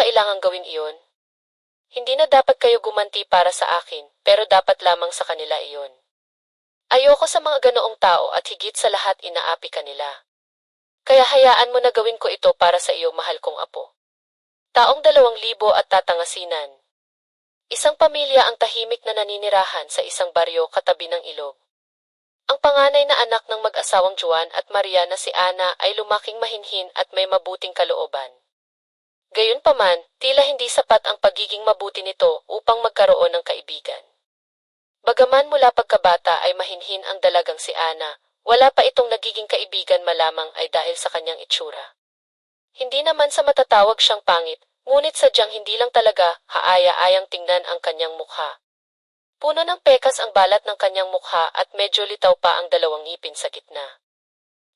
kailangang gawin iyon? Hindi na dapat kayo gumanti para sa akin, pero dapat lamang sa kanila iyon. Ayoko sa mga ganoong tao at higit sa lahat inaapi kanila. Kaya hayaan mo na gawin ko ito para sa iyo, mahal kong apo. Taong 2000 at tatangasinan. Isang pamilya ang tahimik na naninirahan sa isang baryo katabi ng ilog. Ang panganay na anak ng mag-asawang Juan at Maria na si Ana ay lumaking mahinhin at may mabuting kalooban. Gayunpaman, tila hindi sapat ang pagiging mabuti nito upang magkaroon ng kaibigan. Bagaman mula pagkabata ay mahinhin ang dalagang si Ana, wala pa itong nagiging kaibigan malamang ay dahil sa kanyang itsura. Hindi naman sa matatawag siyang pangit, ngunit sadyang hindi lang talaga haaya-ayang tingnan ang kanyang mukha. Puno ng pekas ang balat ng kanyang mukha at medyo litaw pa ang dalawang ngipin sa gitna.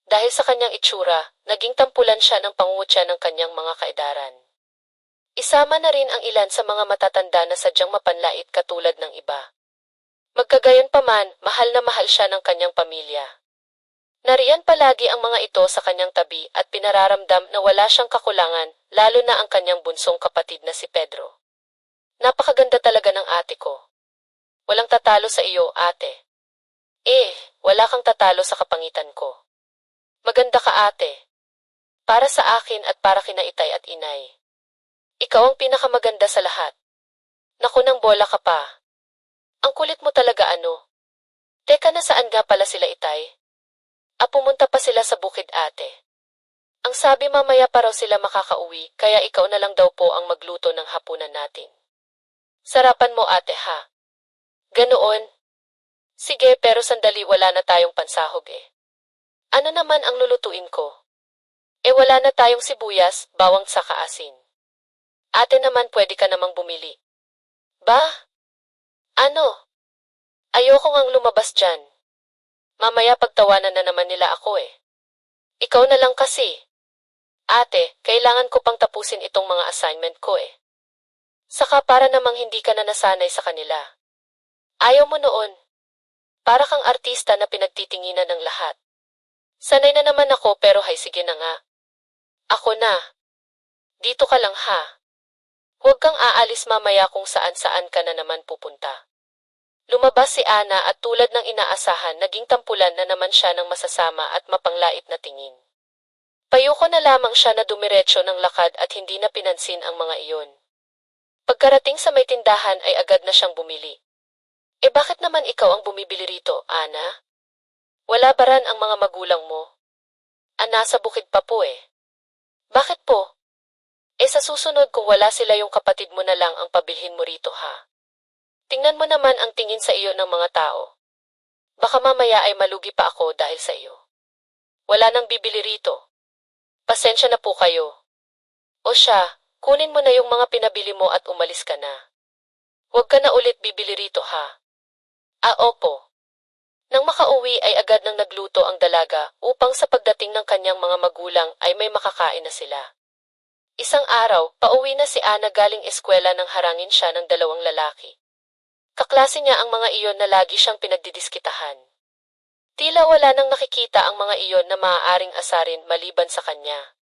Dahil sa kanyang itsura, naging tampulan siya ng pangungutya ng kanyang mga kaedaran. Isama na rin ang ilan sa mga matatanda na sadyang mapanlait katulad ng iba. Magkagayon pa man, mahal na mahal siya ng kanyang pamilya. Nariyan palagi ang mga ito sa kanyang tabi at pinararamdam na wala siyang kakulangan, lalo na ang kanyang bunsong kapatid na si Pedro. Napakaganda talaga ng ate ko. Walang tatalo sa iyo, ate. Wala kang tatalo sa kapangitan ko. Maganda ka, ate. Para sa akin at para kina itay at inay. Ikaw ang pinakamaganda sa lahat. Naku, nang bola ka pa. Ang kulit mo talaga, ano. Teka, nasaan nga pala sila, itay? Pumunta pa sila sa bukid, ate. Ang sabi mamaya pa raw sila makakauwi, kaya ikaw na lang daw po ang magluto ng hapunan natin. Sarapan mo, ate, ha? Ganoon? Sige, pero sandali, wala na tayong pansahog eh. Ano naman ang lulutuin ko? Wala na tayong sibuyas, bawang saka asin. Ate naman, pwede ka namang bumili. Ba? Ano? Ayoko ngang lumabas dyan. Mamaya pagtawanan na naman nila ako eh. Ikaw na lang kasi. Ate, kailangan ko pang tapusin itong mga assignment ko eh. Saka para namang hindi ka na nasanay sa kanila. Ayaw mo noon. Para kang artista na pinagtitinginan ng lahat. Sanay na naman ako pero hay, sige na nga. Ako na. Dito ka lang, ha. Huwag kang aalis mamaya kung saan-saan ka na naman pupunta. Lumabas si Ana at tulad ng inaasahan, naging tampulan na naman siya ng masasama at mapanglait na tingin. Payuko na lamang siya na dumiretso ng lakad at hindi na pinansin ang mga iyon. Pagkarating sa may tindahan ay agad na siyang bumili. Bakit naman ikaw ang bumibili rito, Ana? Wala ba ran ang mga magulang mo? Nasa bukid pa po eh. Bakit po? Sa susunod kung wala sila, yung kapatid mo na lang ang pabilhin mo rito, ha? Tingnan mo naman ang tingin sa iyo ng mga tao. Baka mamaya ay malugi pa ako dahil sa iyo. Wala nang bibili rito. Pasensya na po kayo. O siya, kunin mo na yung mga pinabili mo at umalis ka na. Huwag ka na ulit bibili rito, ha? Opo. Nang makauwi ay agad nang nagluto ang dalaga upang sa pagdating ng kanyang mga magulang ay may makakain na sila. Isang araw, pauwi na si Ana galing eskwela nang harangin siya ng dalawang lalaki. Kaklase niya ang mga iyon na lagi siyang pinagdidiskitahan. Tila wala nang nakikita ang mga iyon na maaaring asarin maliban sa kanya.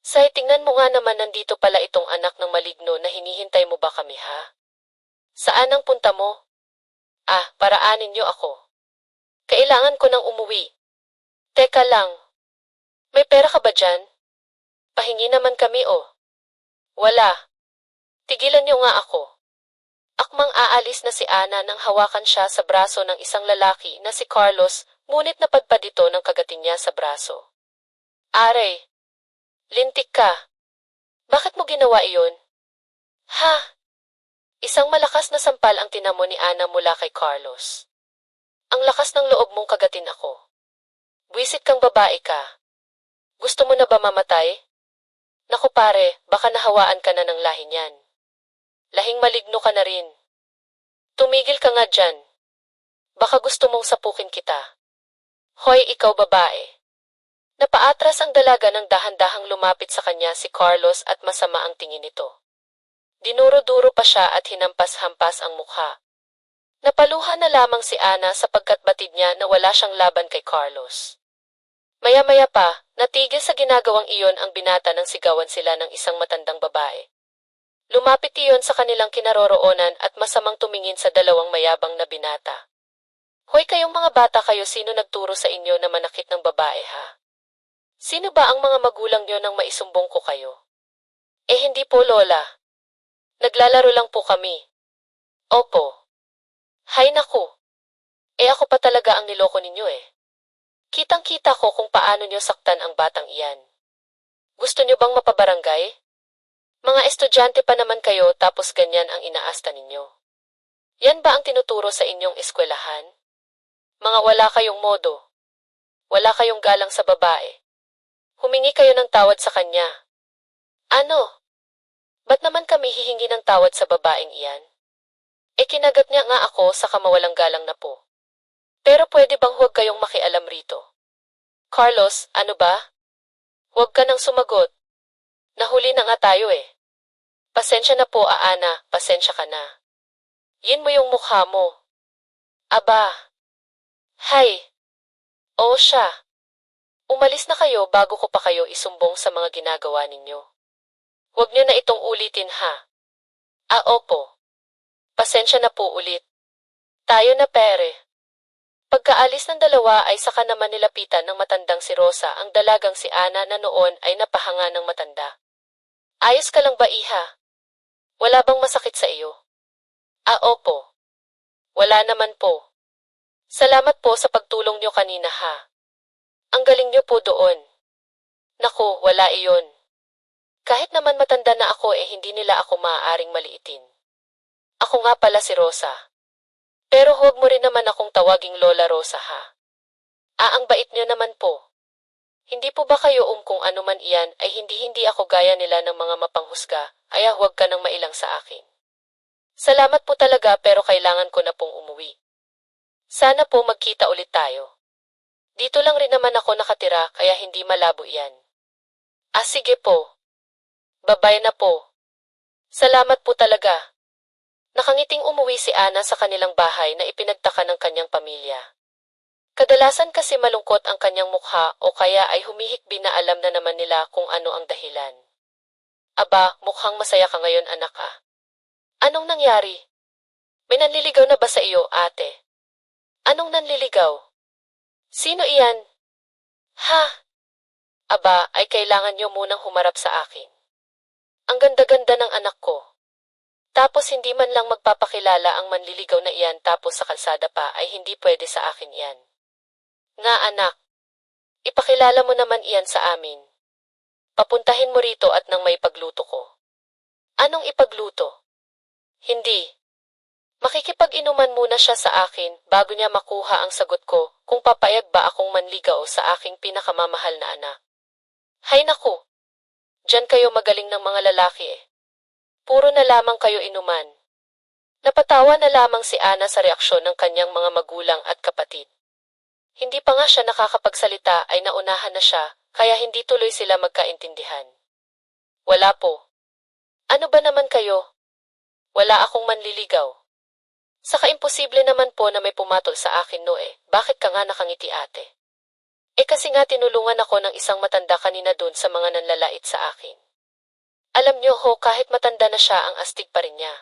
Say, tingnan mo nga naman, nandito pala itong anak ng maligno na hinihintay mo ba kami, ha? Saan ang punta mo? Paraanin niyo ako. Kailangan ko nang umuwi. Teka lang. May pera ka ba dyan? Pahingi naman kami oh. Wala. Tigilan niyo nga ako. Akmang aalis na si Ana nang hawakan siya sa braso ng isang lalaki na si Carlos, ngunit napadpad ito ng kagatin niya sa braso. Are, lintik ka. Bakit mo ginawa iyon? Ha? Isang malakas na sampal ang tinamo ni Ana mula kay Carlos. Ang lakas ng loob mong kagatin ako. Buwisit kang babae ka. Gusto mo na ba mamatay? Naku pare, baka nahawaan ka na ng lahi niyan. Lahing maligno ka na rin. Tumigil ka nga dyan. Baka gusto mong sapukin kita. Hoy, ikaw babae. Napaatras ang dalaga ng dahan-dahang lumapit sa kanya si Carlos at masama ang tingin nito. Dinuro-duro pa siya at hinampas-hampas ang mukha. Napaluha na lamang si Ana sapagkat batid niya na wala siyang laban kay Carlos. Maya-maya pa, natigil sa ginagawang iyon ang binata nang sigawan sila ng isang matandang babae. Lumapit iyon sa kanilang kinaroroonan at masamang tumingin sa dalawang mayabang na binata. Hoy kayong mga bata kayo, sino nagturo sa inyo na manakit ng babae ha? Sino ba ang mga magulang nyo nang maisumbong ko kayo? Hindi po lola. Naglalaro lang po kami. Opo. Hay naku. Ako pa talaga ang niloko ninyo eh. Kitang-kita ko kung paano nyo saktan ang batang iyan. Gusto nyo bang mapabarangay? Mga estudyante pa naman kayo tapos ganyan ang inaasta ninyo. Yan ba ang tinuturo sa inyong eskwelahan? Mga wala kayong modo. Wala kayong galang sa babae. Humingi kayo ng tawad sa kanya. Ano? Ba't naman kami hihingi ng tawad sa babaeng iyan? Kinagat niya nga ako sa kamawalang galang na po. Pero pwede bang huwag kayong makialam rito? Carlos, ano ba? Huwag ka nang sumagot. Nahuli na nga tayo eh. Pasensya na po, Ana, pasensya ka na. Yin mo yung mukha mo. Aba. Hay. Oo siya. Umalis na kayo bago ko pa kayo isumbong sa mga ginagawa ninyo. Huwag niyo na itong ulitin ha. Opo. Pasensya na po ulit. Tayo na pere. Pagkaalis ng dalawa ay saka naman nilapitan ng matandang si Rosa ang dalagang si Ana na noon ay napahanga ng matanda. Ayos ka lang ba iha? Wala bang masakit sa iyo? Opo. Wala naman po. Salamat po sa pagtulong niyo kanina ha. Ang galing niyo po doon. Naku, wala iyon. Kahit naman matanda na ako hindi nila ako maaaring maliitin. Ako nga pala si Rosa. Pero huwag mo rin naman akong tawaging Lola Rosa ha. Ang bait niyo naman po. Hindi po ba kayo kung ano man iyan ay hindi ako gaya nila ng mga mapanghusga, huwag ka nang mailang sa akin. Salamat po talaga pero kailangan ko na pong umuwi. Sana po magkita ulit tayo. Dito lang rin naman ako nakatira kaya hindi malabo iyan. Sige po. Babay na po. Salamat po talaga. Nakangiting umuwi si Ana sa kanilang bahay na ipinagtaka ng kanyang pamilya. Kadalasan kasi malungkot ang kanyang mukha o kaya ay humihikbi na alam na naman nila kung ano ang dahilan. Aba, mukhang masaya ka ngayon anak ah. Anong nangyari? May nanliligaw na ba sa iyo, ate? Anong nanliligaw? Sino iyan? Ha? Aba, ay kailangan niyo munang humarap sa akin. Ang ganda-ganda ng anak ko. Tapos hindi man lang magpapakilala ang manliligaw na iyan tapos sa kalsada pa ay hindi pwede sa akin iyan. Nga anak, ipakilala mo naman iyan sa amin. Papuntahin mo rito at nang may pagluto ko. Anong ipagluto? Hindi. Makikipag-inuman muna siya sa akin bago niya makuha ang sagot ko kung papayag ba akong manligaw sa aking pinakamamahal na anak. Hay naku! Diyan kayo magaling ng mga lalaki eh. Puro na lamang kayo inuman. Napatawa na lamang si Ana sa reaksyon ng kanyang mga magulang at kapatid. Hindi pa nga siya nakakapagsalita ay naunahan na siya, kaya hindi tuloy sila magkaintindihan. Wala po. Ano ba naman kayo? Wala akong manliligaw. Saka imposible naman po na may pumatol sa akin bakit ka nga nakangiti ate? Kasi nga tinulungan ako ng isang matanda kanina dun sa mga nanlalait sa akin. Alam niyo ho, kahit matanda na siya ang astig pa rin niya.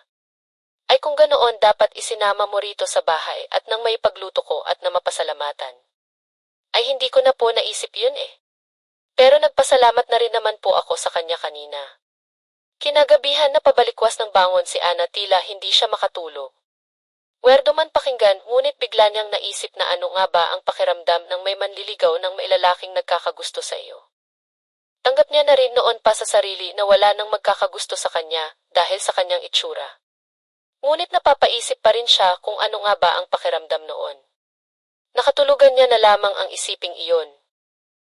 Ay kung ganoon dapat isinama mo rito sa bahay at nang may pagluto ko at na mapasalamatan. Ay hindi ko na po naisip yun eh. Pero nagpasalamat na rin naman po ako sa kanya kanina. Kinagabihan na pabalikwas ng bangon si Ana tila hindi siya makatulog. Werdo man pakinggan ngunit bigla niyang naisip na ano nga ba ang pakiramdam ng may manliligaw ng mailalaking nagkakagusto sa iyo. Tanggap niya na rin noon pa sa sarili na wala nang magkakagusto sa kanya dahil sa kanyang itsura. Ngunit napapaisip pa rin siya kung ano nga ba ang pakiramdam noon. Nakatulugan niya na lamang ang isiping iyon.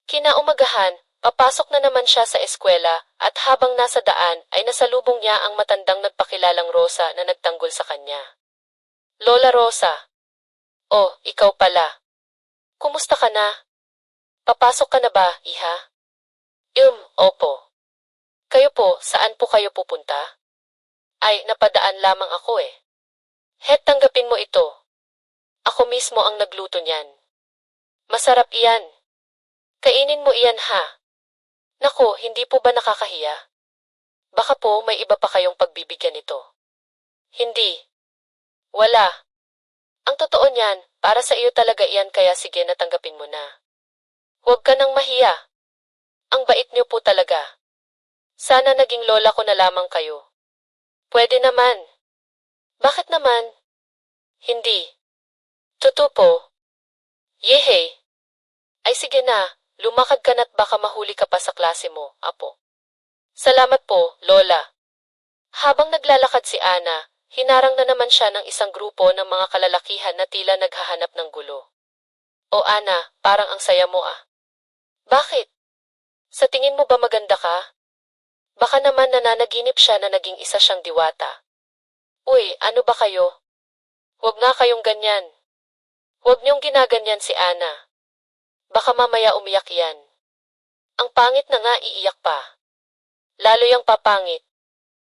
Kinaumagahan, papasok na naman siya sa eskwela at habang nasa daan ay nasalubong niya ang matandang nagpakilalang Rosa na nagtanggol sa kanya. Lola Rosa. Oh, ikaw pala. Kumusta ka na? Papasok ka na ba, iha? Opo. Kayo po, saan po kayo pupunta? Ay, napadaan lamang ako eh. Tanggapin mo ito. Ako mismo ang nagluto niyan. Masarap iyan. Kainin mo iyan ha. Naku, hindi po ba nakakahiya? Baka po may iba pa kayong pagbibigyan nito. Hindi. Wala. Ang totoo niyan, para sa iyo talaga iyan kaya sige na tanggapin mo na. Huwag ka nang mahiya. Ang bait niyo po talaga. Sana naging lola ko na lamang kayo. Pwede naman. Bakit naman? Hindi. Totoo po. Yehe. Ay sige na, lumakad ka na't baka mahuli ka pa sa klase mo, apo. Salamat po, lola. Habang naglalakad si Ana, hinarang na naman siya ng isang grupo ng mga kalalakihan na tila naghahanap ng gulo. O Ana, parang ang saya mo ah. Bakit? Sa tingin mo ba maganda ka? Baka naman nananaginip siya na naging isa siyang diwata. Uy, ano ba kayo? Huwag nga kayong ganyan. Huwag niyong ginaganyan si Ana. Baka mamaya umiyak yan. Ang pangit na nga iiyak pa. Lalo yang papangit.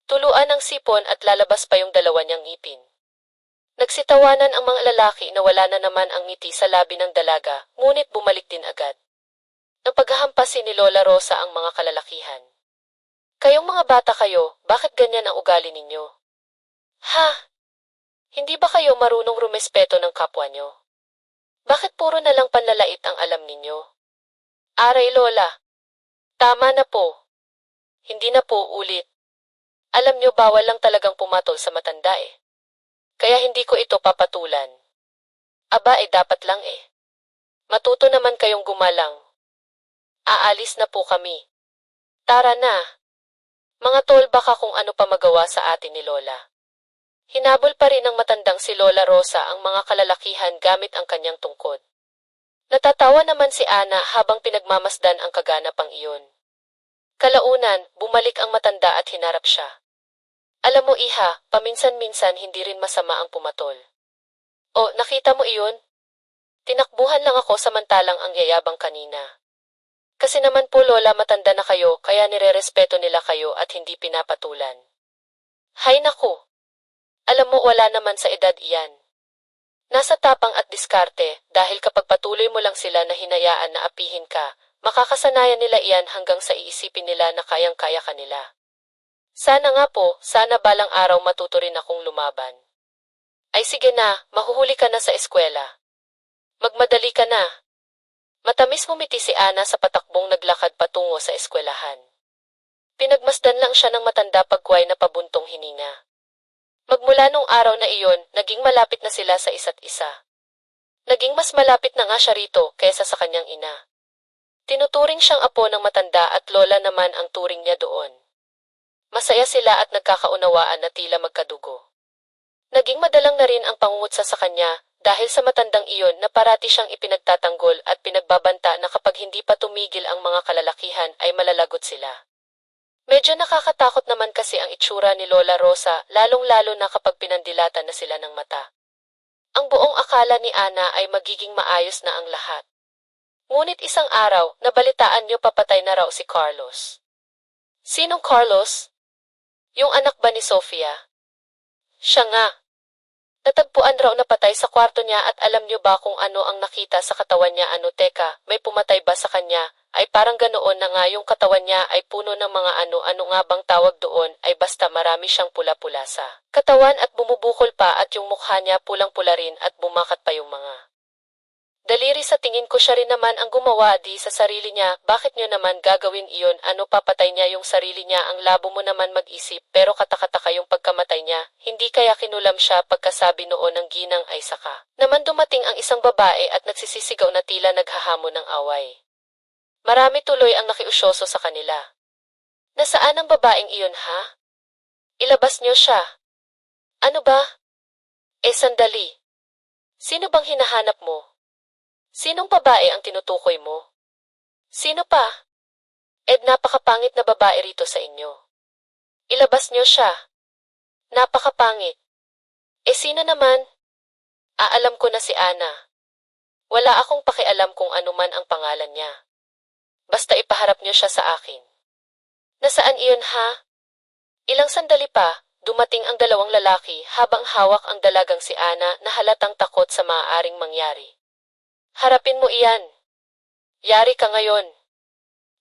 Tuluan ang sipon at lalabas pa yung dalawa niyang ngipin. Nagsitawanan ang mga lalaki na wala na naman ang ngiti sa labi ng dalaga, ngunit bumalik din agad. Napaghahampasin ni Lola Rosa ang mga kalalakihan. Kayong mga bata kayo, bakit ganyan ang ugali ninyo? Ha? Hindi ba kayo marunong rumespeto ng kapwa nyo? Bakit puro na lang panlalait ang alam ninyo? Aray Lola. Tama na po. Hindi na po ulit. Alam nyo bawal lang talagang pumatol sa matanda eh. Kaya hindi ko ito papatulan. Aba dapat lang eh. Matuto naman kayong gumalang. Aalis na po kami. Tara na. Mga tol baka kung ano pa magawa sa atin ni Lola. Hinabol pa rin ng matandang si Lola Rosa ang mga kalalakihan gamit ang kanyang tungkod. Natatawa naman si Ana habang pinagmamasdan ang kaganapang iyon. Kalaunan, bumalik ang matanda at hinarap siya. Alam mo iha, paminsan-minsan hindi rin masama ang pumatol. O, nakita mo iyon? Tinakbuhan lang ako samantalang ang yayabang kanina. Kasi naman po Lola matanda na kayo kaya nirerespeto nila kayo at hindi pinapatulan. Hay naku! Alam mo wala naman sa edad iyan. Nasa tapang at diskarte dahil kapag patuloy mo lang sila na hinayaan na apihin ka, makakasanayan nila iyan hanggang sa iisipin nila na kayang-kaya kanila. Sana nga po, sana balang araw matuto rin akong lumaban. Ay sige na, mahuhuli ka na sa eskwela. Magmadali ka na. Matamis ngumiti si Ana sa patakbong naglakad patungo sa eskwelahan. Pinagmasdan lang siya ng matanda pagkway na pabuntong hininga. Magmula nung araw na iyon, naging malapit na sila sa isa't isa. Naging mas malapit na nga siya rito kaysa sa kanyang ina. Tinuturing siyang apo ng matanda at lola naman ang turing niya doon. Masaya sila at nagkakaunawaan na tila magkadugo. Naging madalang na rin ang pangungutsa sa kanya dahil sa matandang iyon na parati siyang ipinagtatanggol at pinagbabanta na kapag hindi pa tumigil ang mga kalalakihan ay malalagot sila. Medyo nakakatakot naman kasi ang itsura ni Lola Rosa lalong-lalo na kapag pinandilatan na sila ng mata. Ang buong akala ni Ana ay magiging maayos na ang lahat. Ngunit isang araw, nabalitaan niyo papatay na raw si Carlos. Sinong Carlos? Yung anak ba ni Sofia? Siya nga. Natagpuan raw na patay sa kwarto niya at alam niyo ba kung ano ang nakita sa katawan niya teka, may pumatay ba sa kanya? Ay parang ganoon na nga yung katawan niya ay puno ng mga ano nga bang tawag doon ay basta marami siyang pula-pula sa katawan at bumubukol pa at yung mukha niya pulang-pula rin at bumakat pa yung mga daliri sa tingin ko siya rin naman ang gumawa di sa sarili niya, bakit niyo naman gagawin iyon papatay niya yung sarili niya ang labo mo naman mag-isip pero katakataka yung pagkamatay niya, hindi kaya kinulam siya pagkasabi noon ng ginang ay saka. Naman dumating ang isang babae at nagsisisigaw na tila naghahamon ng away. Marami tuloy ang nakiusyoso sa kanila. Nasaan ang babaeng iyon ha? Ilabas niyo siya. Ano ba? Sandali. Sino bang hinahanap mo? Sinong babae ang tinutukoy mo? Sino pa? Napakapangit na babae rito sa inyo. Ilabas niyo siya. Napakapangit. Sino naman? Alam ko na si Ana. Wala akong pakialam kung ano man ang pangalan niya. Basta ipaharap niyo siya sa akin. Nasaan iyon ha? Ilang sandali pa, dumating ang dalawang lalaki habang hawak ang dalagang si Ana na halatang takot sa maaaring mangyari. Harapin mo iyan. Yari ka ngayon.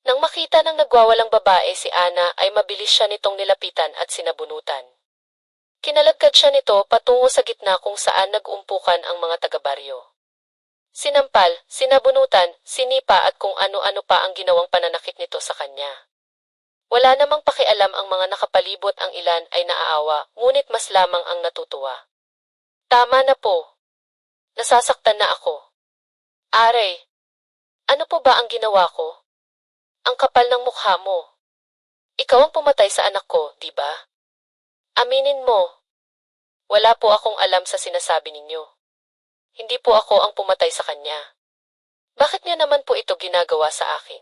Nang makita ng nagwawalang babae si Ana ay mabilis siya nitong nilapitan at sinabunutan. Kinalagkad siya nito patungo sa gitna kung saan nag-umpukan ang mga taga-baryo. Sinampal, sinabunutan, sinipa at kung ano-ano pa ang ginawang pananakit nito sa kanya. Wala namang pakialam ang mga nakapalibot, ang ilan ay naaawa, ngunit mas lamang ang natutuwa. Tama na po. Nasasaktan na ako. Are, ano po ba ang ginawa ko? Ang kapal ng mukha mo. Ikaw ang pumatay sa anak ko, di ba? Aminin mo. Wala po akong alam sa sinasabi ninyo. Hindi po ako ang pumatay sa kanya. Bakit niya naman po ito ginagawa sa akin?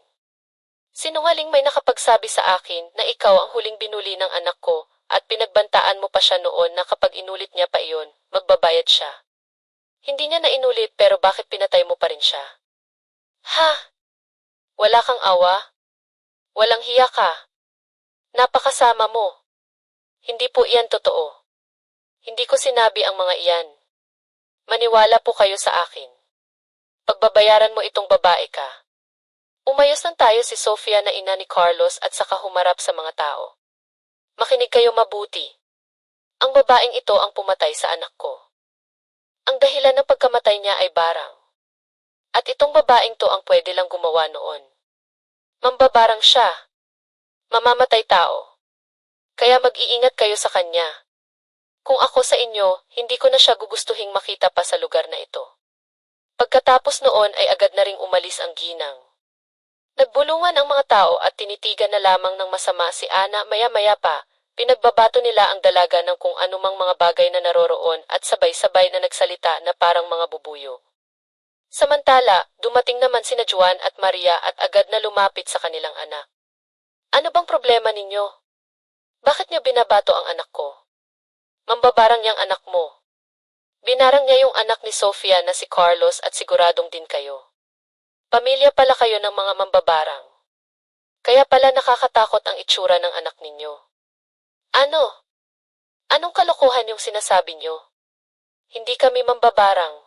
Sinungaling, may nakapagsabi sa akin na ikaw ang huling binuli ng anak ko at pinagbantaan mo pa siya noon na kapag inulit niya pa iyon, magbabayad siya. Hindi niya na inulit pero bakit pinatay mo pa rin siya? Ha? Wala kang awa? Walang hiya ka? Napakasama mo. Hindi po iyan totoo. Hindi ko sinabi ang mga iyan. Maniwala po kayo sa akin. Pagbabayaran mo itong babae ka. Umayos lang tayo si Sofia na ina ni Carlos at saka humarap sa mga tao. Makinig kayo mabuti. Ang babaeng ito ang pumatay sa anak ko. Ang dahilan ng pagkamatay niya ay barang. At itong babaeng to ang pwede lang gumawa noon. Mambabarang siya. Mamamatay tao. Kaya mag-iingat kayo sa kanya. Kung ako sa inyo, hindi ko na siya gugustuhing makita pa sa lugar na ito. Pagkatapos noon ay agad na ring umalis ang ginang. Nagbulungan ang mga tao at tinitigan na lamang ng masama si Ana. Maya-maya pa, pinagbabato nila ang dalaga ng kung anumang mga bagay na naroroon at sabay-sabay na nagsalita na parang mga bubuyo. Samantala, dumating naman sina Juan at Maria at agad na lumapit sa kanilang anak. Ano bang problema ninyo? Bakit niyo binabato ang anak ko? Mambabarang niyang anak mo. Binarang niya yung anak ni Sofia na si Carlos at siguradong din kayo. Pamilya pala kayo ng mga mambabarang. Kaya pala nakakatakot ang itsura ng anak ninyo. Ano? Anong kalokohan yung sinasabi niyo? Hindi kami mambabarang.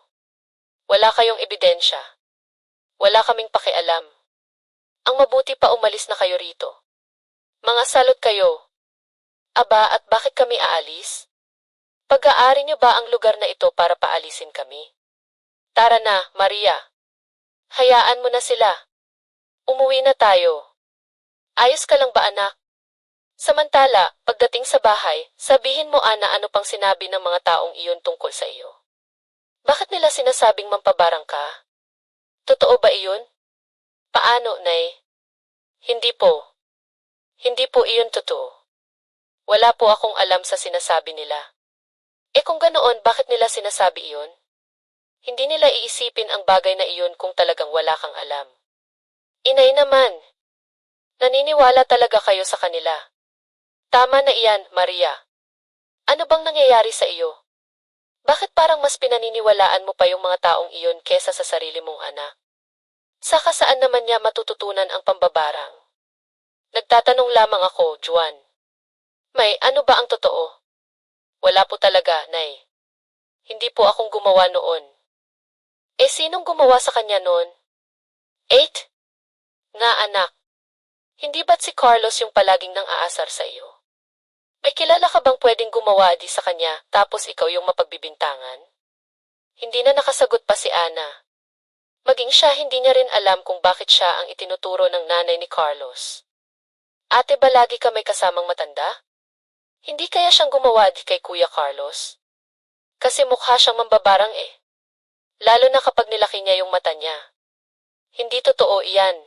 Wala kayong ebidensya. Wala kaming pakialam. Ang mabuti pa umalis na kayo rito. Mga salot kayo. Aba, at bakit kami aalis? Pag-aari niyo ba ang lugar na ito para paalisin kami? Tara na, Maria. Hayaan mo na sila. Umuwi na tayo. Ayos ka lang ba, anak? Samantala, pagdating sa bahay, sabihin mo, Ana, ano pang sinabi ng mga taong iyon tungkol sa iyo. Bakit nila sinasabing mampabarang ka? Totoo ba iyon? Paano, Nay? Hindi po. Hindi po iyon totoo. Wala po akong alam sa sinasabi nila. Kung ganoon, bakit nila sinasabi iyon? Hindi nila iisipin ang bagay na iyon kung talagang wala kang alam. Inay naman. Naniniwala talaga kayo sa kanila. Tama na iyan, Maria. Ano bang nangyayari sa iyo? Bakit parang mas pinaniniwalaan mo pa yung mga taong iyon kesa sa sarili mong anak? Saka saan naman niya matututunan ang pambabarang? Nagtatanong lamang ako, Juan. May ano ba ang totoo? Wala po talaga, Nay. Hindi po akong gumawa noon. Sinong gumawa sa kanya noon? 8? Nga, anak. Hindi ba't si Carlos yung palaging nang aasar sa iyo? May kilala ka bang pwedeng gumawa di sa kanya tapos ikaw yung mapagbibintangan? Hindi na nakasagot pa si Ana. Maging siya, hindi niya rin alam kung bakit siya ang itinuturo ng nanay ni Carlos. Ate, ba lagi ka may kasamang matanda? Hindi kaya siyang gumawa di kay Kuya Carlos? Kasi mukha siyang mambabarang eh. Lalo na kapag nilaki niya yung mata niya. Hindi totoo iyan.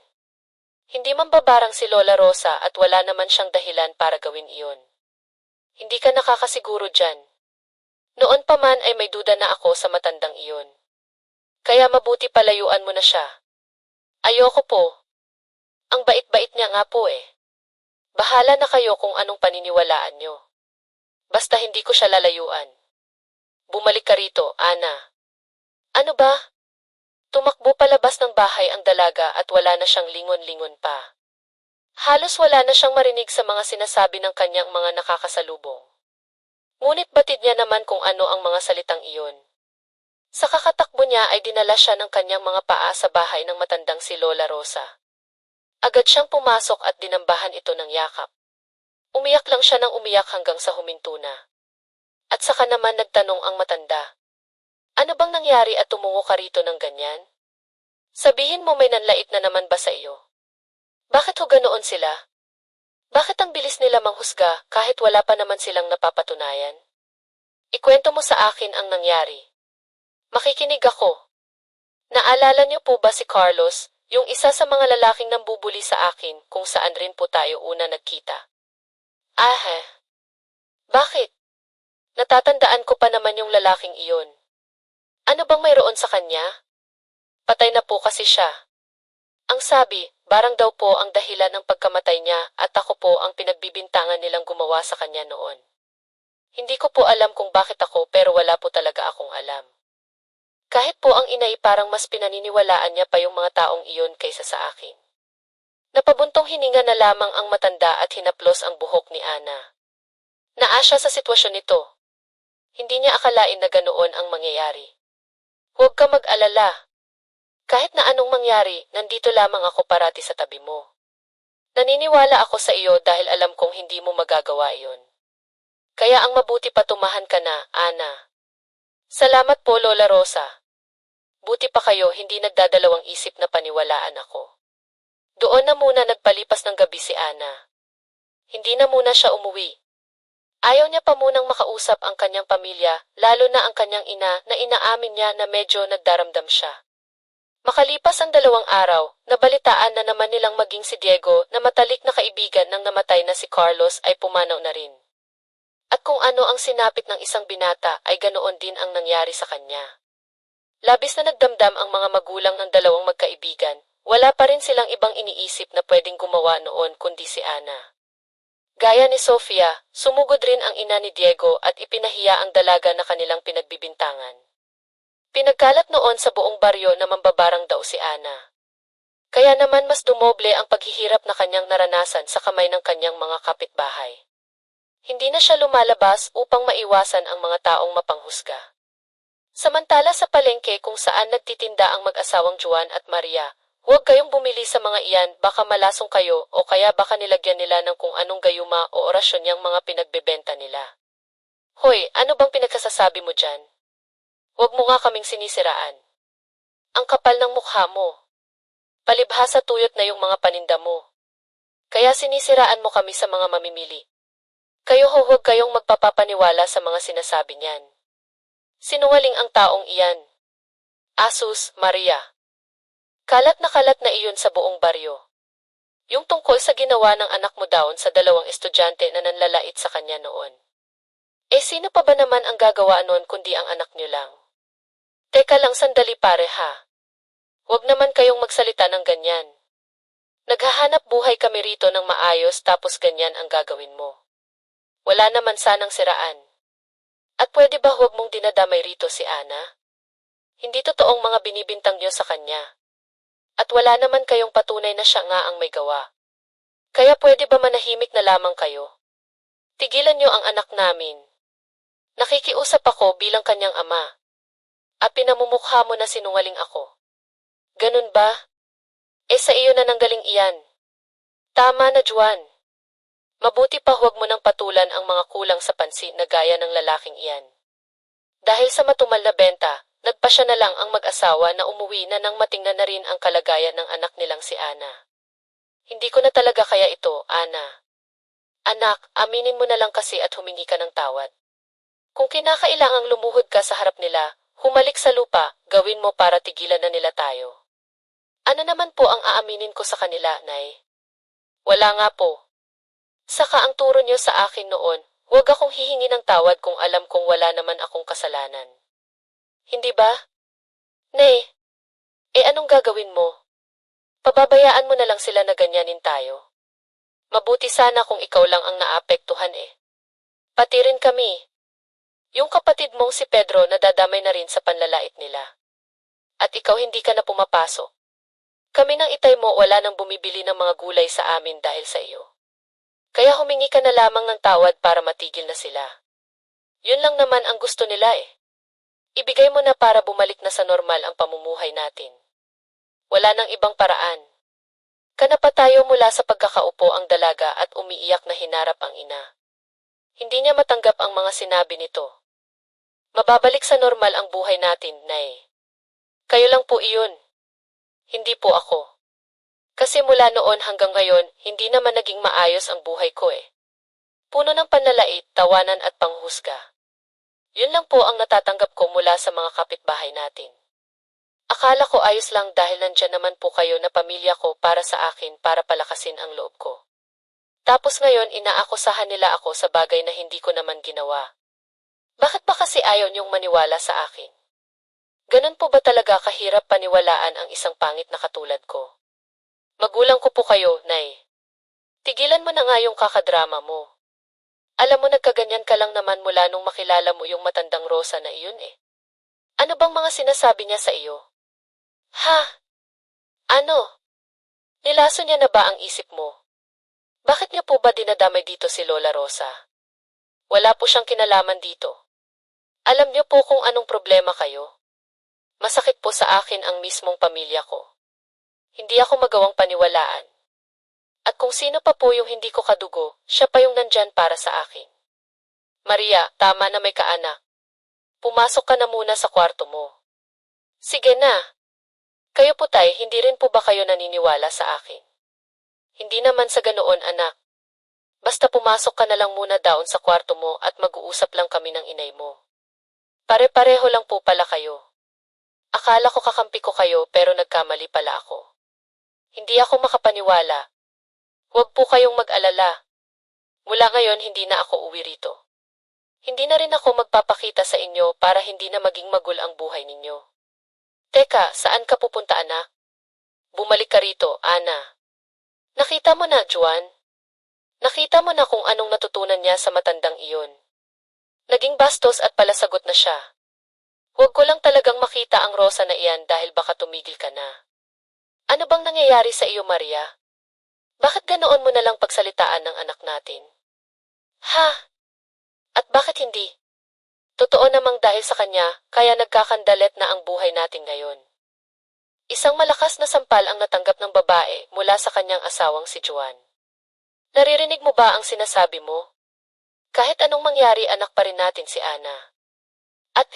Hindi mambabarang si Lola Rosa at wala naman siyang dahilan para gawin iyon. Hindi ka nakakasiguro dyan. Noon pa man ay may duda na ako sa matandang iyon. Kaya mabuti palayuan mo na siya. Ayoko po. Ang bait-bait niya nga po eh. Bahala na kayo kung anong paniniwalaan niyo. Basta hindi ko siya lalayuan. Bumalik ka rito, Ana. Ano ba? Tumakbo palabas ng bahay ang dalaga at wala na siyang lingon-lingon pa. Halos wala na siyang marinig sa mga sinasabi ng kanyang mga nakakasalubong. Ngunit batid niya naman kung ano ang mga salitang iyon. Sa kakatakbo niya ay dinala siya ng kanyang mga paa sa bahay ng matandang si Lola Rosa. Agad siyang pumasok at dinambahan ito ng yakap. Umiyak lang siya ng umiyak hanggang sa huminto na. At saka naman nagtanong ang matanda. Ano bang nangyari at tumungo ka rito ng ganyan? Sabihin mo may nanlait na naman ba sa iyo? Bakit ho ganoon sila? Bakit ang bilis nila manghusga kahit wala pa naman silang napapatunayan? Ikwento mo sa akin ang nangyari. Makikinig ako. Naalala niyo po ba si Carlos, yung isa sa mga lalaking nambubuli sa akin kung saan rin po tayo una nagkita? Bakit? Natatandaan ko pa naman yung lalaking iyon. Ano bang mayroon sa kanya? Patay na po kasi siya. Ang sabi, barang daw po ang dahilan ng pagkamatay niya at ako po ang pinagbibintangan nilang gumawa sa kanya noon. Hindi ko po alam kung bakit ako pero wala po talaga akong alam. Kahit po ang inay parang mas pinaniniwalaan niya pa yung mga taong iyon kaysa sa akin. Napabuntong hininga na lamang ang matanda at hinaplos ang buhok ni Ana. Naasya sa sitwasyon nito. Hindi niya akalain na ganoon ang mangyayari. Huwag ka mag-alala. Kahit na anong mangyari, nandito lamang ako parati sa tabi mo. Naniniwala ako sa iyo dahil alam kong hindi mo magagawa iyon. Kaya ang mabuti patumahan ka na, Ana. Salamat po, Lola Rosa. Buti pa kayo hindi nagdadalawang isip na paniwalaan ako. Doon na muna nagpalipas ng gabi si Ana. Hindi na muna siya umuwi. Ayaw niya pa munang makausap ang kanyang pamilya, lalo na ang kanyang ina na inaamin niya na medyo nagdaramdam siya. Makalipas ang 2 araw, nabalitaan na naman nilang maging si Diego na matalik na kaibigan ng namatay na si Carlos ay pumanaw na rin. At kung ano ang sinapit ng isang binata ay ganoon din ang nangyari sa kanya. Labis na nagdamdam ang mga magulang ng 2 magkaibigan, wala pa rin silang ibang iniisip na pwedeng gumawa noon kundi si Ana. Gaya ni Sofia, sumugod rin ang ina ni Diego at ipinahiya ang dalaga na kanilang pinagbibintangan. Pinagkalat noon sa buong baryo na mambabarang daw si Ana. Kaya naman mas dumoble ang paghihirap na kanyang naranasan sa kamay ng kanyang mga kapitbahay. Hindi na siya lumalabas upang maiwasan ang mga taong mapanghusga. Samantala sa palengke kung saan nagtitinda ang mag-asawang Juan at Maria, huwag kayong bumili sa mga iyan, baka malasong kayo o kaya baka nilagyan nila ng kung anong gayuma o orasyon yang mga pinagbebenta nila. Hoy, ano bang pinagsasabi mo dyan? Huwag mo nga kaming sinisiraan. Ang kapal ng mukha mo. Palibhasa tuyot na yung mga paninda mo. Kaya sinisiraan mo kami sa mga mamimili. Kayo huwag kayong magpapapaniwala sa mga sinasabi niyan. Sinungaling ang taong iyan. Asus, Maria. Kalat na iyon sa buong baryo. Yung tungkol sa ginawa ng anak mo daon sa 2 estudyante na nanlalait sa kanya noon. Sino pa ba naman ang gagawa noon kundi ang anak niyo lang? Teka lang sandali pare ha. Huwag naman kayong magsalita ng ganyan. Naghahanap buhay kami rito ng maayos tapos ganyan ang gagawin mo. Wala naman sanang siraan. At pwede ba huwag mong dinadamay rito si Ana? Hindi totoong mga binibintang niyo sa kanya. At wala naman kayong patunay na siya nga ang may gawa. Kaya pwede ba manahimik na lamang kayo? Tigilan niyo ang anak namin. Nakikiusap ako bilang kanyang ama. At pinamumukha mo na sinungaling ako. Ganun ba? Sa iyo na nanggaling iyan. Tama na Juan. Mabuti pa huwag mo nang patulan ang mga kulang sa pansin na gaya ng lalaking iyan. Dahil sa matumal na benta, nagpasya na lang ang mag-asawa na umuwi na nang matingnan na rin ang kalagayan ng anak nilang si Ana. Hindi ko na talaga kaya ito, Ana. Anak, aminin mo na lang kasi at humingi ka ng tawad. Kung kinakailangang lumuhod ka sa harap nila, humalik sa lupa, gawin mo para tigilan na nila tayo. Ano naman po ang aaminin ko sa kanila, Nay? Wala nga po. Saka ang turo niyo sa akin noon, huwag akong hihingi ng tawad kung alam kong wala naman akong kasalanan. Hindi ba? Nay, anong gagawin mo? Pababayaan mo na lang sila na ganyanin tayo. Mabuti sana kung ikaw lang ang naapektuhan Pati rin kami. Yung kapatid mong si Pedro nadadamay na rin sa panlalait nila. At ikaw hindi ka na pumapasok. Kami ng itay mo wala nang bumibili ng mga gulay sa amin dahil sa iyo. Kaya humingi ka na lamang ng tawad para matigil na sila. Yun lang naman ang gusto nila Ibigay mo na para bumalik na sa normal ang pamumuhay natin. Wala nang ibang paraan. Kanapatayo mula sa pagkakaupo ang dalaga at umiiyak na hinarap ang ina. Hindi niya matanggap ang mga sinabi nito. Mababalik sa normal ang buhay natin, Nay. Kayo lang po iyon. Hindi po ako. Kasi mula noon hanggang ngayon, hindi naman naging maayos ang buhay ko eh. Puno ng panlalait, tawanan at panghusga. Yun lang po ang natatanggap ko mula sa mga kapitbahay natin. Akala ko ayos lang dahil nandyan naman po kayo na pamilya ko para sa akin para palakasin ang loob ko. Tapos ngayon inaakusahan nila ako sa bagay na hindi ko naman ginawa. Bakit ba kasi ayaw niyong maniwala sa akin? Ganun po ba talaga kahirap paniwalaan ang isang pangit na katulad ko? Magulang ko po kayo, Nay. Tigilan mo na nga yung kakadrama mo. Alam mo nagkaganyan ka lang naman mula nung makilala mo yung matandang Rosa na iyon eh. Ano bang mga sinasabi niya sa iyo? Ha? Ano? Nilaso niya na ba ang isip mo? Bakit niya po ba dinadamay dito si Lola Rosa? Wala po siyang kinalaman dito. Alam niyo po kung anong problema kayo. Masakit po sa akin ang mismong pamilya ko. Hindi ako magawang paniwalaan. At kung sino pa po yung hindi ko kadugo, siya pa yung nandyan para sa akin. Maria, tama na may kaanak. Pumasok ka na muna sa kwarto mo. Sige na. Kayo po tay, hindi rin po ba kayo naniniwala sa akin? Hindi naman sa ganoon anak. Basta pumasok ka na lang muna daon sa kwarto mo at mag-uusap lang kami ng inay mo. Pare-pareho lang po pala kayo. Akala ko kakampi ko kayo pero nagkamali pala ako. Hindi ako makapaniwala. Huwag po kayong mag-alala. Mula ngayon hindi na ako uwi rito. Hindi na rin ako magpapakita sa inyo para hindi na maging magul ang buhay ninyo. Teka, saan ka pupunta anak? Bumalik ka rito, Ana. Nakita mo na, Juan? Nakita mo na kung anong natutunan niya sa matandang iyon. Naging bastos at palasagot na siya. Huwag ko lang talagang makita ang Rosa na iyan dahil baka tumigil ka na. Ano bang nangyayari sa iyo, Maria? Bakit ganoon mo na lang pagsalitaan ng anak natin? Ha? At bakit hindi? Totoo namang dahil sa kanya, kaya nagkakandalet na ang buhay natin ngayon. Isang malakas na sampal ang natanggap ng babae mula sa kanyang asawang si Juan. Naririnig mo ba ang sinasabi mo? Kahit anong mangyari anak pa rin natin si Ana. At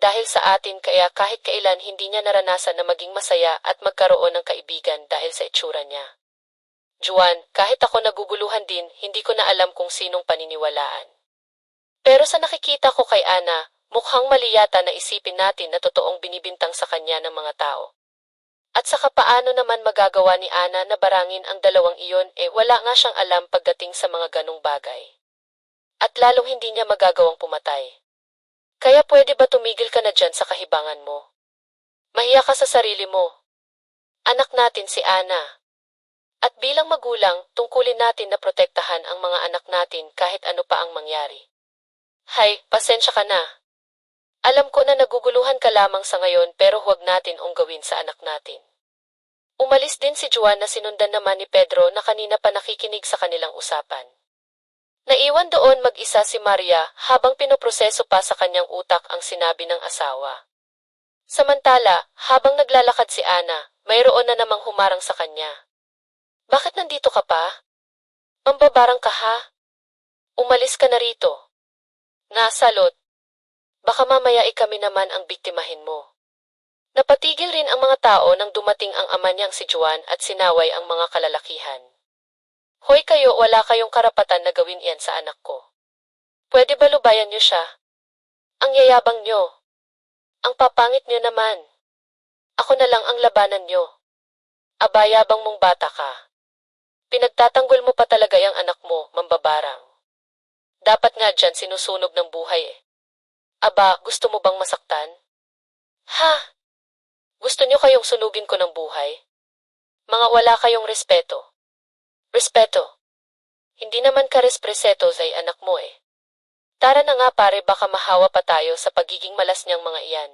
dahil sa atin kaya kahit kailan hindi niya naranasan na maging masaya at magkaroon ng kaibigan dahil sa itsura niya. Juan, kahit ako naguguluhan din, hindi ko na alam kung sinong paniniwalaan. Pero sa nakikita ko kay Ana, mukhang mali yata na isipin natin na totoong binibintang sa kanya ng mga tao. At saka paano naman magagawa ni Ana na barangin ang dalawang iyon wala nga siyang alam pagdating sa mga ganong bagay. At lalong hindi niya magagawang pumatay. Kaya pwede ba tumigil ka na dyan sa kahibangan mo? Mahiya ka sa sarili mo. Anak natin si Ana. At bilang magulang, tungkulin natin na protektahan ang mga anak natin kahit ano pa ang mangyari. Hay, pasensya ka na. Alam ko na naguguluhan ka lamang sa ngayon pero huwag natin gawin sa anak natin. Umalis din si Juan na sinundan naman ni Pedro na kanina pa nakikinig sa kanilang usapan. Naiwan doon mag-isa si Maria habang pinoproseso pa sa kanyang utak ang sinabi ng asawa. Samantala, habang naglalakad si Ana, mayroon na namang humarang sa kanya. Bakit nandito ka pa? Mambabarang ka ha? Umalis ka na rito. Nga salot. Baka mamaya kami naman ang biktimahin mo. Napatigil rin ang mga tao nang dumating ang ama niyang si Juan at sinaway ang mga kalalakihan. Hoy kayo, wala kayong karapatan na gawin iyan sa anak ko. Pwede ba lubayan niyo siya? Ang yayabang niyo. Ang papangit niyo naman. Ako na lang ang labanan niyo. Abayabang mong bata ka. Pinagtatanggol mo pa talaga yung anak mo, mambabarang. Dapat nga dyan sinusunog ng buhay eh. Aba, gusto mo bang masaktan? Ha? Gusto niyo kayong sunugin ko ng buhay? Mga wala kayong respeto. Respeto. Hindi naman ka respreseto ay anak mo eh. Tara na nga pare baka mahawa pa tayo sa pagiging malas niyang mga iyan.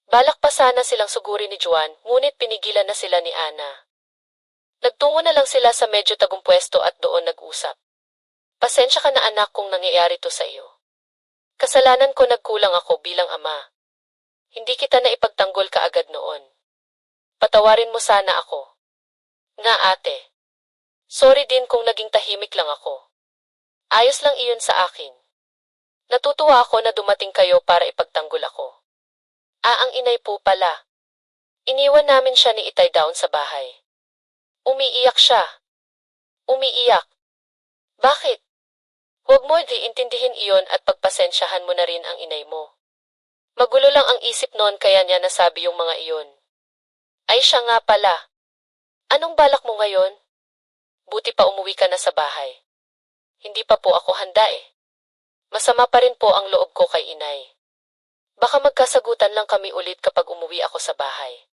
Balak pa sana silang suguri ni Juan, ngunit pinigilan na sila ni Ana. Nagtungo na lang sila sa medyo tagong pwesto at doon nag-usap. Pasensya ka na anak kung nangyayari to sa iyo. Kasalanan ko nagkulang ako bilang ama. Hindi kita na ipagtanggol kaagad noon. Patawarin mo sana ako. Nga ate. Sorry din kung naging tahimik lang ako. Ayos lang iyon sa akin. Natutuwa ako na dumating kayo para ipagtanggol ako. Ang inay po pala. Iniwan namin siya ni Itay down sa bahay. Umiiyak siya. Umiiyak. Bakit? Huwag mo diintindihin iyon at pagpasensyahan mo na rin ang inay mo. Magulo lang ang isip noon kaya niya nasabi yung mga iyon. Ay siya nga pala. Anong balak mo ngayon? Buti pa umuwi ka na sa bahay. Hindi pa po ako handa eh. Masama pa rin po ang loob ko kay inay. Baka magkasagutan lang kami ulit kapag umuwi ako sa bahay.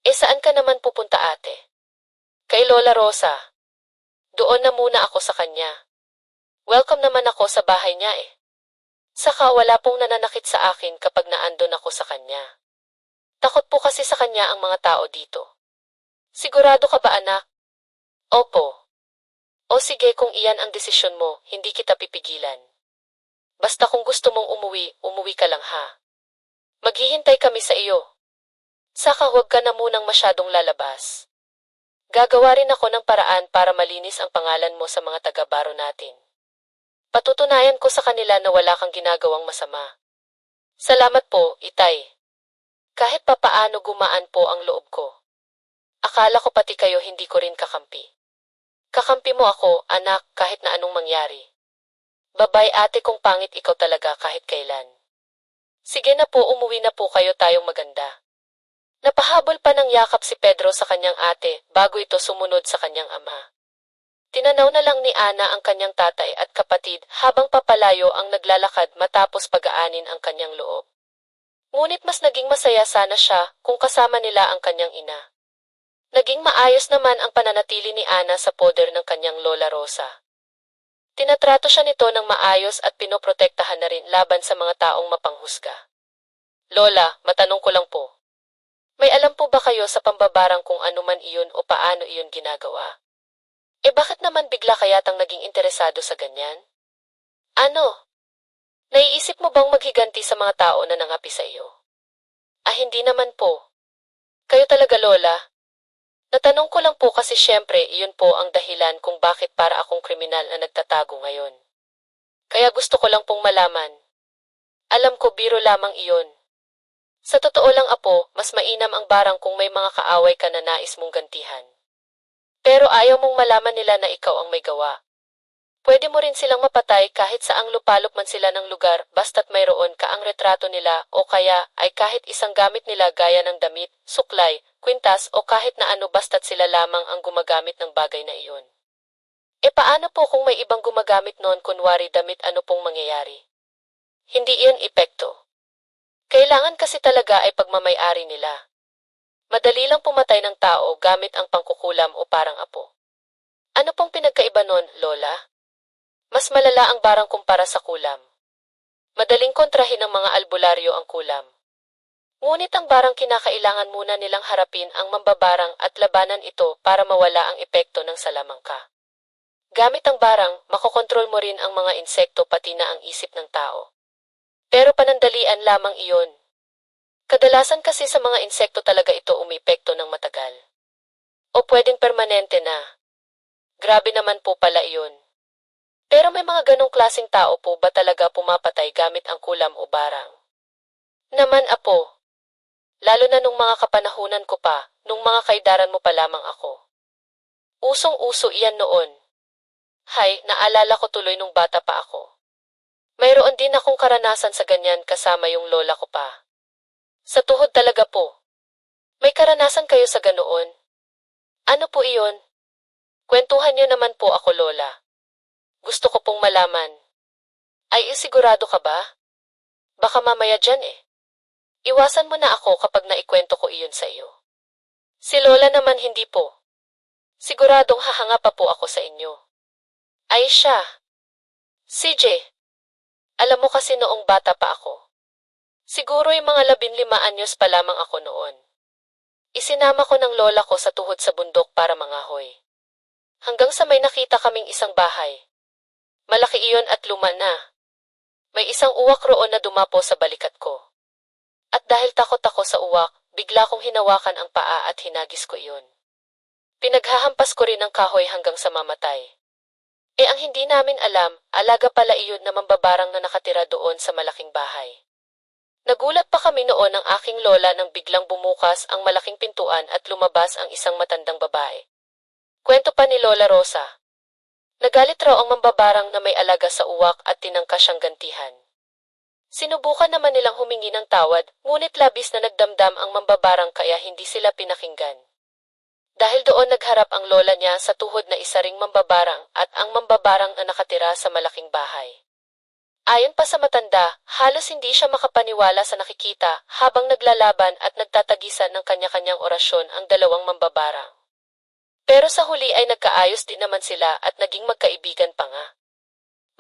Saan ka naman pupunta ate? Kay Lola Rosa. Doon na muna ako sa kanya. Welcome naman ako sa bahay niya eh. Saka wala pong nananakit sa akin kapag naandun ako sa kanya. Takot po kasi sa kanya ang mga tao dito. Sigurado ka ba anak? Opo. O sige kung iyan ang desisyon mo, hindi kita pipigilan. Basta kung gusto mong umuwi, umuwi ka lang ha. Maghihintay kami sa iyo. Saka huwag ka na munang masyadong lalabas. Gagawa rin ako ng paraan para malinis ang pangalan mo sa mga taga-baro natin. Patutunayan ko sa kanila na wala kang ginagawang masama. Salamat po, Itay. Kahit papaano gumaan po ang loob ko. Akala ko pati kayo hindi ko rin kakampi. Kakampi mo ako, anak, kahit na anong mangyari. Babay ate kung pangit ikaw talaga kahit kailan. Sige na po umuwi na po kayo tayong maganda. Napahabol pa ng yakap si Pedro sa kanyang ate bago ito sumunod sa kanyang ama. Tinanaw na lang ni Ana ang kanyang tatay at kapatid habang papalayo ang naglalakad matapos pag-aanin ang kanyang loob. Ngunit mas naging masaya sana siya kung kasama nila ang kanyang ina. Naging maayos naman ang pananatili ni Ana sa poder ng kanyang Lola Rosa. Tinatrato siya nito ng maayos at pinoprotektahan na rin laban sa mga taong mapanghusga. Lola, matanong ko lang po. May alam po ba kayo sa pambabarang kung ano man iyon o paano iyon ginagawa? Bakit naman bigla kayatang naging interesado sa ganyan? Ano? Naiisip mo bang maghiganti sa mga tao na nangapi sa iyo? Hindi naman po. Kayo talaga, Lola. Natanong ko lang po kasi syempre iyon po ang dahilan kung bakit para akong kriminal na nagtatago ngayon. Kaya gusto ko lang pong malaman. Alam ko biro lamang iyon. Sa totoo lang apo, mas mainam ang barang kung may mga kaaway ka na nais mong gantihan. Pero ayaw mong malaman nila na ikaw ang may gawa. Pwede mo rin silang mapatay kahit saang lupalop man sila ng lugar basta't mayroon ka ang retrato nila o kaya ay kahit isang gamit nila gaya ng damit, suklay, kwintas o kahit na ano basta't sila lamang ang gumagamit ng bagay na iyon. Paano po kung may ibang gumagamit noon kunwari damit ano pong mangyayari? Hindi iyon epekto. Kailangan kasi talaga ay pagmamay-ari nila. Madali lang pumatay ng tao gamit ang pangkukulam o parang apo. Ano pong pinagkaiba nun, Lola? Mas malala ang barang kumpara sa kulam. Madaling kontrahin ng mga albularyo ang kulam. Ngunit ang barang kinakailangan muna nilang harapin ang mambabarang at labanan ito para mawala ang epekto ng salamangka. Gamit ang barang, makokontrol mo rin ang mga insekto pati na ang isip ng tao. Pero panandalian lamang iyon. Kadalasan kasi sa mga insekto talaga ito umepekto ng matagal. O pwedeng permanente na. Grabe naman po pala iyon. Pero may mga ganong klaseng tao po ba talaga pumapatay gamit ang kulam o barang? Naman apo. Lalo na nung mga kapanahunan ko pa, nung mga kaidaran mo pa lamang ako. Usong-uso iyan noon. Hay, naalala ko tuloy nung bata pa ako. Mayroon din akong karanasan sa ganyan kasama yung lola ko pa. Sa tuhod talaga po. May karanasan kayo sa ganoon? Ano po iyon? Kwentuhan niyo naman po ako, Lola. Gusto ko pong malaman. Ay, sigurado ka ba? Baka mamaya dyan eh. Iwasan mo na ako kapag naikwento ko iyon sa iyo. Si Lola naman hindi po. Siguradong hahanga pa po ako sa inyo. Ay siya. CJ. Alam mo kasi noong bata pa ako. Siguro yung mga 15 anyos pa lamang ako noon. Isinama ko ng lola ko sa tuhod sa bundok para mangahoy. Hanggang sa may nakita kaming isang bahay. Malaki iyon at luma na. May isang uwak roon na dumapo sa balikat ko. At dahil takot ako sa uwak, bigla kong hinawakan ang paa at hinagis ko iyon. Pinaghahampas ko rin ang kahoy hanggang sa mamatay. Ang hindi namin alam, alaga pala iyon na mambabarang na nakatira doon sa malaking bahay. Nagulat pa kami noon ng aking lola nang biglang bumukas ang malaking pintuan at lumabas ang isang matandang babae. Kwento pa ni Lola Rosa. Nagalit raw ang mambabarang na may alaga sa uwak at tinangka siyang gantihan. Sinubukan naman nilang humingi ng tawad, ngunit labis na nagdamdam ang mambabarang kaya hindi sila pinakinggan. Dahil doon nagharap ang lola niya sa tuhod na isa ring mambabarang at ang mambabarang na nakatira sa malaking bahay. Ayon pa sa matanda, halos hindi siya makapaniwala sa nakikita habang naglalaban at nagtatagisan ng kanya-kanyang orasyon ang dalawang mambabarang. Pero sa huli ay nagkaayos din naman sila at naging magkaibigan pa nga.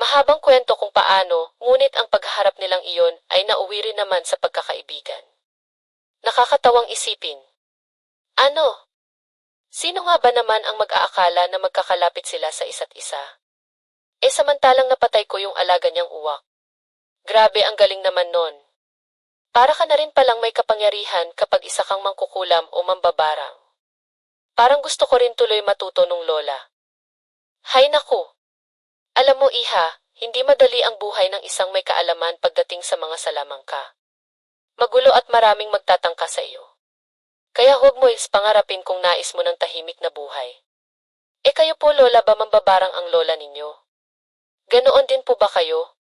Mahabang kwento kung paano, ngunit ang pagharap nilang iyon ay nauwi rin naman sa pagkakaibigan. Nakakatawang isipin. Ano? Sino nga ba naman ang mag-aakala na magkakalapit sila sa isa't isa? Samantalang napatay ko yung alaga niyang uwak. Grabe ang galing naman nun. Para ka na rin palang may kapangyarihan kapag isa kang mangkukulam o mambabarang. Parang gusto ko rin tuloy matuto nung lola. Hay naku! Alam mo iha, hindi madali ang buhay ng isang may kaalaman pagdating sa mga salamangka. Magulo at maraming magtatangka sa iyo. Kaya huwag mo pangarapin kung nais mo ng tahimik na buhay. Kayo po lola ba mambabarang ang lola ninyo? Ganoon din po ba kayo?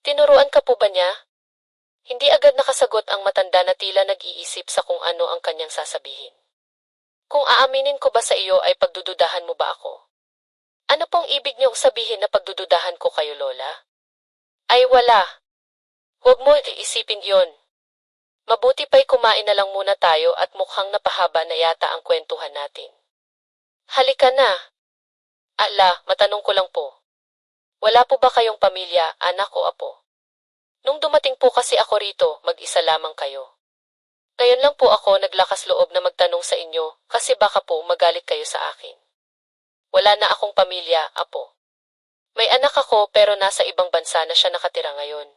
Tinuruan ka po ba niya? Hindi agad nakasagot ang matanda na tila nag-iisip sa kung ano ang kanyang sasabihin. Kung aaminin ko ba sa iyo ay pagdududahan mo ba ako? Ano pong ibig niyong sabihin na pagdududahan ko kayo, Lola? Ay wala. Huwag mo iisipin iyon. Mabuti pa'y kumain na lang muna tayo at mukhang napahaba na yata ang kwentuhan natin. Halika na. Ala, matanong ko lang po. Wala po ba kayong pamilya, anak o apo? Nung dumating po kasi ako rito, mag-isa lamang kayo. Ngayon lang po ako naglakas loob na magtanong sa inyo kasi baka po magalit kayo sa akin. Wala na akong pamilya, apo. May anak ako pero nasa ibang bansa na siya nakatira ngayon.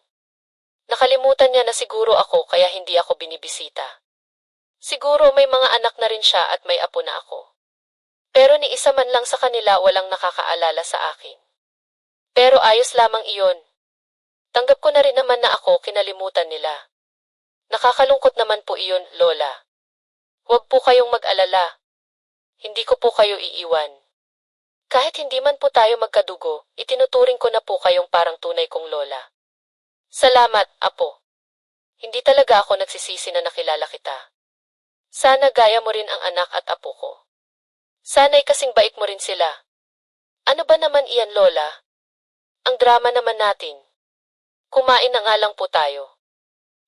Nakalimutan niya na siguro ako kaya hindi ako binibisita. Siguro may mga anak na rin siya at may apo na ako. Pero ni isa man lang sa kanila walang nakakaalala sa akin. Pero ayos lamang iyon. Tanggap ko na rin naman na ako kinalimutan nila. Nakakalungkot naman po iyon, Lola. Huwag po kayong mag-alala. Hindi ko po kayo iiwan. Kahit hindi man po tayo magkadugo, itinuturing ko na po kayong parang tunay kong lola. Salamat, apo. Hindi talaga ako nagsisisi na nakilala kita. Sana gaya mo rin ang anak at apo ko. Sana'y kasing bait mo rin sila. Ano ba naman iyan, lola? Ang drama naman natin. Kumain na nga lang po tayo.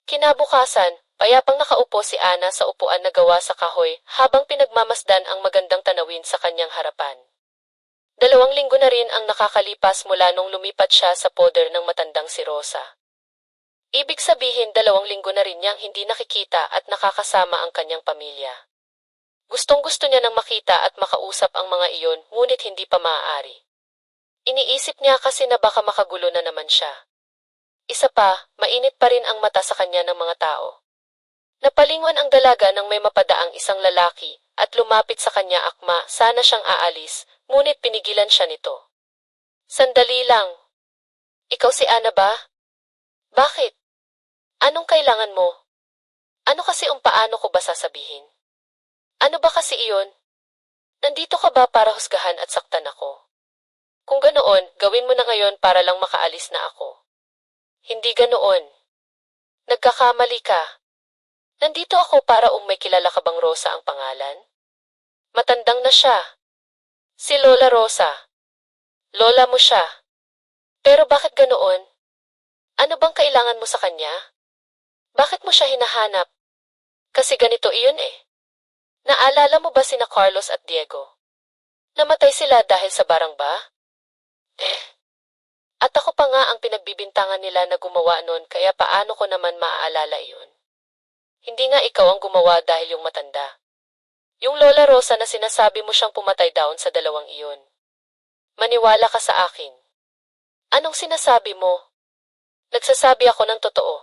Kinabukasan, payapang nakaupo si Ana sa upuan na gawa sa kahoy habang pinagmamasdan ang magandang tanawin sa kanyang harapan. 2 linggo na rin ang nakakalipas mula nung lumipat siya sa poder ng matandang si Rosa. Ibig sabihin 2 linggo na rin niyang hindi nakikita at nakakasama ang kanyang pamilya. Gustong-gusto niya nang makita at makausap ang mga iyon ngunit hindi pa maaari. Iniisip niya kasi na baka makagulo na naman siya. Isa pa, mainit pa rin ang mata sa kanya ng mga tao. Napalingon ang dalaga nang may mapadaang isang lalaki at lumapit sa kanya akma sana siyang aalis. Ngunit pinigilan siya nito. Sandali lang. Ikaw si Ana ba? Bakit? Anong kailangan mo? Ano kasi paano ko ba sasabihin? Ano ba kasi iyon? Nandito ka ba para husgahan at saktan ako? Kung ganoon, gawin mo na ngayon para lang makaalis na ako. Hindi ganoon. Nagkakamali ka. Nandito ako para may kilala ka bang Rosa ang pangalan? Matandang na siya. Si Lola Rosa. Lola mo siya. Pero bakit ganoon? Ano bang kailangan mo sa kanya? Bakit mo siya hinahanap? Kasi ganito iyon Naalala mo ba sina Carlos at Diego? Namatay sila dahil sa barang ba? At ako pa nga ang pinagbibintangan nila na gumawa nun kaya paano ko naman maaalala iyon? Hindi nga ikaw ang gumawa dahil yung matanda. Yung Lola Rosa na sinasabi mo siyang pumatay down sa 2 iyon. Maniwala ka sa akin. Anong sinasabi mo? Nagsasabi ako ng totoo.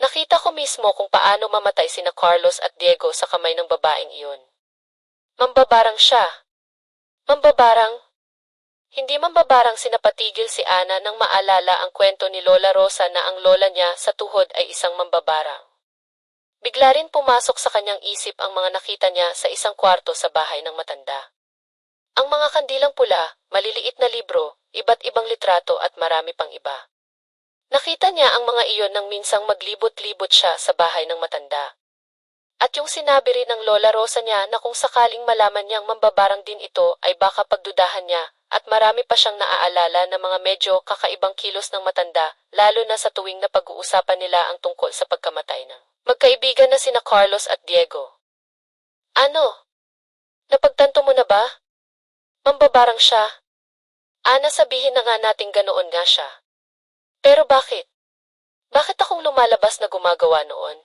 Nakita ko mismo kung paano mamatay sina Carlos at Diego sa kamay ng babaeng iyon. Mambabarang siya. Mambabarang? Hindi mambabarang sinapatigil si Ana nang maalala ang kwento ni Lola Rosa na ang lola niya sa tuhod ay isang mambabarang. Bigla rin pumasok sa kanyang isip ang mga nakita niya sa isang kwarto sa bahay ng matanda. Ang mga kandilang pula, maliliit na libro, iba't ibang litrato at marami pang iba. Nakita niya ang mga iyon nang minsang maglibot-libot siya sa bahay ng matanda. At yung sinabi rin ng Lola Rosa niya na kung sakaling malaman niyang mambabarang din ito ay baka pagdudahan niya at marami pa siyang naaalala na mga medyo kakaibang kilos ng matanda lalo na sa tuwing na pag-uusapan nila ang tungkol sa pagkamatay ng magkaibigan na sina Carlos at Diego. Ano? Napagtanto mo na ba? Mambabarang siya. Ana, sabihin na nga nating ganoon nga siya. Pero bakit? Bakit akong lumalabas na gumagawa noon?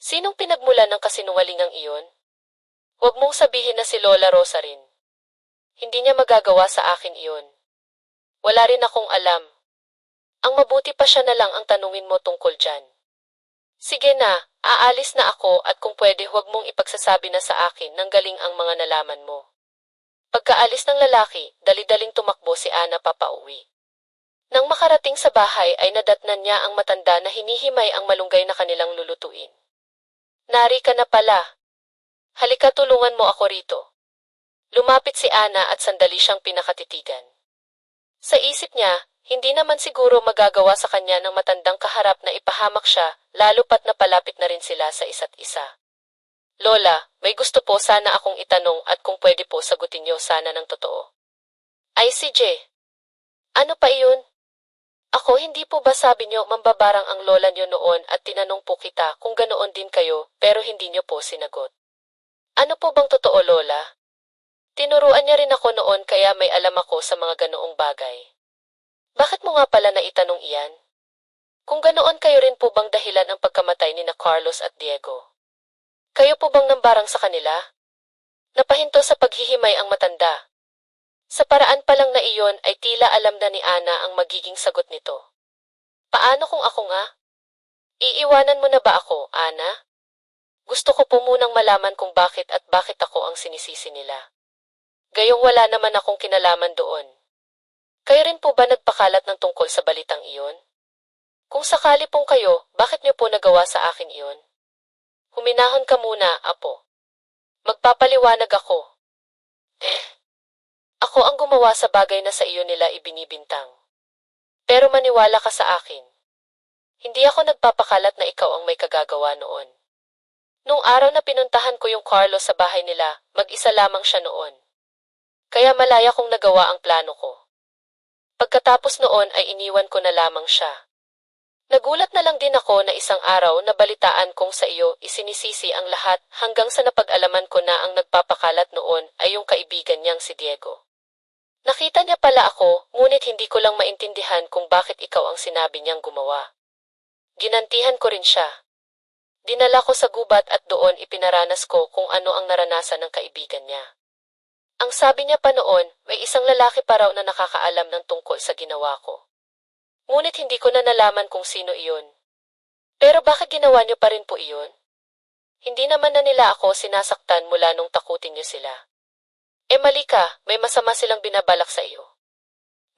Sinong pinagmulan ng kasinungalingang iyon? Huwag mong sabihin na si Lola Rosa rin. Hindi niya magagawa sa akin iyon. Wala rin akong alam. Ang mabuti pa siya na lang ang tanungin mo tungkol dyan. Sige na, aalis na ako at kung pwede huwag mong ipagsasabi na sa akin nang galing ang mga nalaman mo. Pagkaalis ng lalaki, dali-daling tumakbo si Ana papauwi. Nang makarating sa bahay ay nadatnan niya ang matanda na hinihimay ang malunggay na kanilang lulutuin. Nari ka na pala. Halika, tulungan mo ako rito. Lumapit si Ana at sandali siyang pinakatitigan. Sa isip niya, hindi naman siguro magagawa sa kanya ng matandang kaharap na ipahamak siya, lalo pat napalapit na rin sila sa isa't isa. Lola, may gusto po sana akong itanong at kung pwede po sagutin niyo sana ng totoo. Ay si J. Ano pa iyon? Ako, hindi po ba sabi niyo mambabarang ang lola niyo noon at tinanong po kita kung ganoon din kayo pero hindi niyo po sinagot. Ano po bang totoo, Lola? Tinuruan niya rin ako noon kaya may alam ako sa mga ganoong bagay. Bakit mo nga pala naitanong iyan? Kung ganoon, kayo rin po bang dahilan ang pagkamatay ni na Carlos at Diego? Kayo po bang nambarang sa kanila? Napahinto sa paghihimay ang matanda. Sa paraan pa lang na iyon ay tila alam na ni Ana ang magiging sagot nito. Paano kung ako nga? Iiwanan mo na ba ako, Ana? Gusto ko po munang malaman kung bakit at bakit ako ang sinisisi nila. Gayong wala naman akong kinalaman doon. Kayo rin po ba nagpakalat ng tungkol sa balitang iyon? Kung sakali pong kayo, bakit niyo po nagawa sa akin iyon? Huminahon ka muna, Apo. Magpapaliwanag ako. Ako ang gumawa sa bagay na sa iyo nila ibinibintang. Pero maniwala ka sa akin. Hindi ako nagpapakalat na ikaw ang may kagagawa noon. Nung araw na pinuntahan ko yung Carlos sa bahay nila, mag-isa lamang siya noon. Kaya malaya kong nagawa ang plano ko. Pagkatapos noon ay iniwan ko na lamang siya. Nagulat na lang din ako na isang araw na balitaan kong sa iyo isinisisi ang lahat hanggang sa napag-alaman ko na ang nagpapakalat noon ay yung kaibigan niyang si Diego. Nakita niya pala ako, ngunit hindi ko lang maintindihan kung bakit ikaw ang sinabi niyang gumawa. Ginantihan ko rin siya. Dinala ko sa gubat at doon ipinaranas ko kung ano ang naranasan ng kaibigan niya. Ang sabi niya pa noon, may isang lalaki pa raw na nakakaalam ng tungkol sa ginawa ko. Ngunit hindi ko na nalaman kung sino iyon. Pero bakit ginawa niyo pa rin po iyon? Hindi naman na nila ako sinasaktan mula nung takutin niyo sila. Mali ka, may masama silang binabalak sa iyo.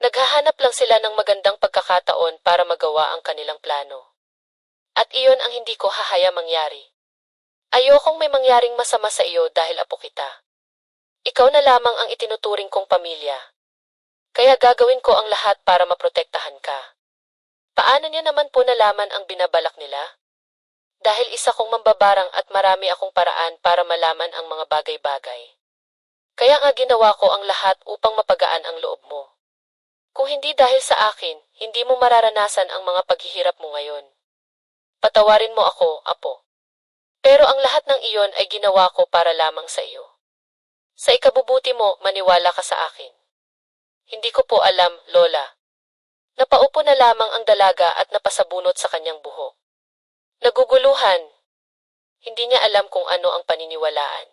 Naghahanap lang sila ng magandang pagkakataon para magawa ang kanilang plano. At iyon ang hindi ko hahaya mangyari. Ayokong may mangyaring masama sa iyo dahil apo kita. Ikaw na lamang ang itinuturing kong pamilya. Kaya gagawin ko ang lahat para maprotektahan ka. Paano niya naman po nalaman ang binabalak nila? Dahil isa kong mambabarang at marami akong paraan para malaman ang mga bagay-bagay. Kaya nga ginawa ko ang lahat upang mapagaan ang loob mo. Kung hindi dahil sa akin, hindi mo mararanasan ang mga paghihirap mo ngayon. Patawarin mo ako, Apo. Pero ang lahat ng iyon ay ginawa ko para lamang sa iyo. Sa ikabubuti mo, maniwala ka sa akin. Hindi ko po alam, Lola. Napaupo na lamang ang dalaga at napasabunot sa kanyang buhok. Naguguluhan. Hindi niya alam kung ano ang paniniwalaan.